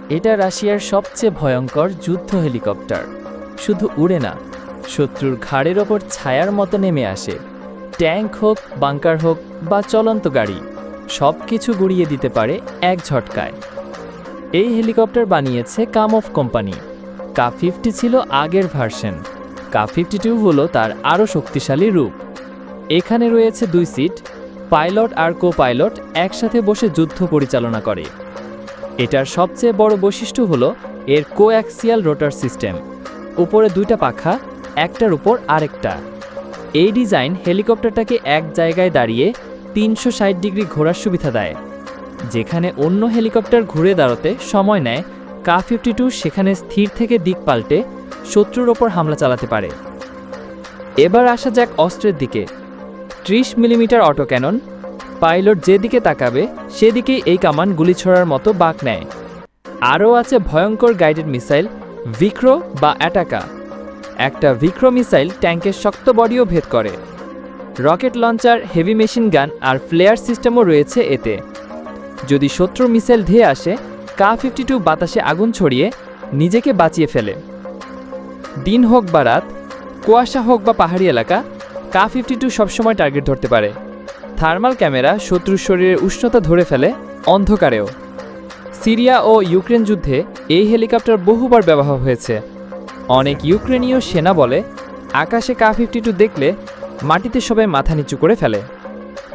এটা রাশিয়ার সবচেয়ে ভয়ঙ্কর যুদ্ধ হেলিকপ্টার। শুধু উড়ে না, শত্রুর ঘাড়ের ওপর ছায়ার মতো নেমে আসে। ট্যাঙ্ক হোক, বাংকার হোক বা চলন্ত গাড়ি, সব কিছু গুড়িয়ে দিতে পারে এক ঝটকায়। এই হেলিকপ্টার বানিয়েছে কামোভ কোম্পানি। কা-50 ছিল আগের ভার্সন, কা-52 হলো তার আরও শক্তিশালী রূপ। এখানে রয়েছে 2 সিট, পাইলট আর কো পাইলট একসাথে বসে যুদ্ধ পরিচালনা করে। এটার সবচেয়ে বড় বৈশিষ্ট্য হলো এর কোঅ্যাক্সিয়াল রোটার সিস্টেম। উপরে 2টা পাখা, একটার উপর আরেকটা। এই ডিজাইন হেলিকপ্টারটাকে এক জায়গায় দাঁড়িয়ে 360 ডিগ্রি ঘোরার সুবিধা দেয়। যেখানে অন্য হেলিকপ্টার ঘুরে দাঁড়াতে সময় নেয়, কা-52 সেখানে স্থির থেকে দিক পাল্টে শত্রুর ওপর হামলা চালাতে পারে। এবার আসা যাক অস্ত্রের দিকে। 30 মিলিমিটার অটো ক্যানন, পাইলট যেদিকে তাকাবে সেদিকেই এই কামান গুলি ছোড়ার মতো বাঁক নেয়। আরও আছে ভয়ঙ্কর গাইডেড মিসাইল ভিক্রো বা অ্যাটাকা। একটা ভিক্রো মিসাইল ট্যাঙ্কের শক্ত বডিও ভেদ করে। Rocket launcher, heavy machine gun আর ফ্লেয়ার সিস্টেমও রয়েছে এতে। যদি শত্রুর মিসাইল ধেয়ে আসে, কা-52 বাতাসে আগুন ছড়িয়ে নিজেকে বাঁচিয়ে ফেলে। দিন হোক বা রাত, কুয়াশা হোক বা পাহাড়ি এলাকা, কা-52 সবসময় টার্গেট ধরতে পারে। থার্মাল ক্যামেরা শত্রুর শরীরের উষ্ণতা ধরে ফেলে অন্ধকারেও। সিরিয়া ও ইউক্রেন যুদ্ধে এই হেলিকপ্টার বহুবার ব্যবহার হয়েছে। অনেক ইউক্রেনীয় সেনা বলে, আকাশে কা-52 দেখলে মাটিতে সবাই মাথা নিচু করে ফেলে।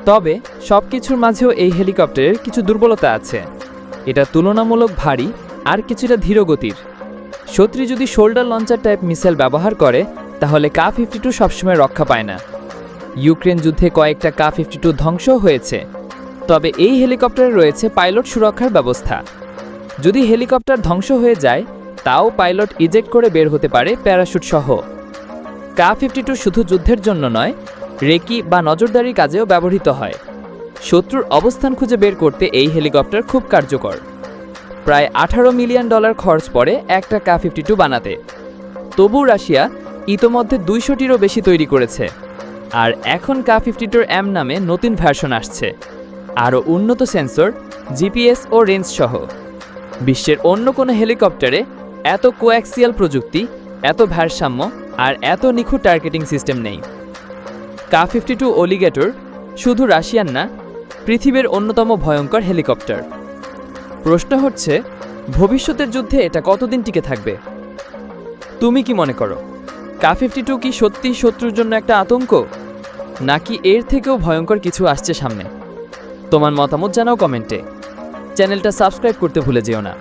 তবে সব কিছুর মাঝেও এই হেলিকপ্টারের কিছু দুর্বলতা আছে। এটা তুলনামূলক ভারী আর কিছুটা ধীরগতির। শত্রু যদি শোল্ডার লঞ্চার টাইপ মিসাইল ব্যবহার করে, তাহলে কা-52 সবসময় রক্ষা পায় না। ইউক্রেন যুদ্ধে কয়েকটা কা-52 ধ্বংস হয়েছে। তবে এই হেলিকপ্টারে রয়েছে পাইলট সুরক্ষার ব্যবস্থা। যদি হেলিকপ্টার ধ্বংস হয়ে যায়, তাও পাইলট ইজেক্ট করে বের হতে পারে প্যারাশুট সহ। কা-52 শুধু যুদ্ধের জন্য নয়, রেকি বা নজরদারির কাজেও ব্যবহৃত হয়। শত্রুর অবস্থান খুঁজে বের করতে এই হেলিকপ্টার খুব কার্যকর। প্রায় $18 মিলিয়ন খরচ পড়ে একটা কা-52 বানাতে। তবু রাশিয়া ইতোমধ্যে 200টিরও বেশি তৈরি করেছে। আর এখন কা-52 এম নামে নতুন ভার্সন আসছে, আরও উন্নত সেন্সর, জিপিএস ও রেঞ্জ সহ। বিশ্বের অন্য কোনো হেলিকপ্টারে এত কোঅ্যাক্সিয়াল প্রযুক্তি, এত ভারসাম্য আর এত নিখুঁত টার্গেটিং সিস্টেম নেই। কা-52 অলিগেটর শুধু রাশিয়ান না, পৃথিবীর অন্যতম ভয়ঙ্কর হেলিকপ্টার। প্রশ্ন হচ্ছে, ভবিষ্যতের যুদ্ধে এটা কতদিন টিকে থাকবে? তুমি কি মনে করো, কা-52 কি সত্যি শত্রুর জন্য একটা আতঙ্ক, নাকি এর থেকেও ভয়ঙ্কর কিছু আসছে সামনে? তোমার মতামত জানাও কমেন্টে। চ্যানেলটা সাবস্ক্রাইব করতে ভুলে যেও না।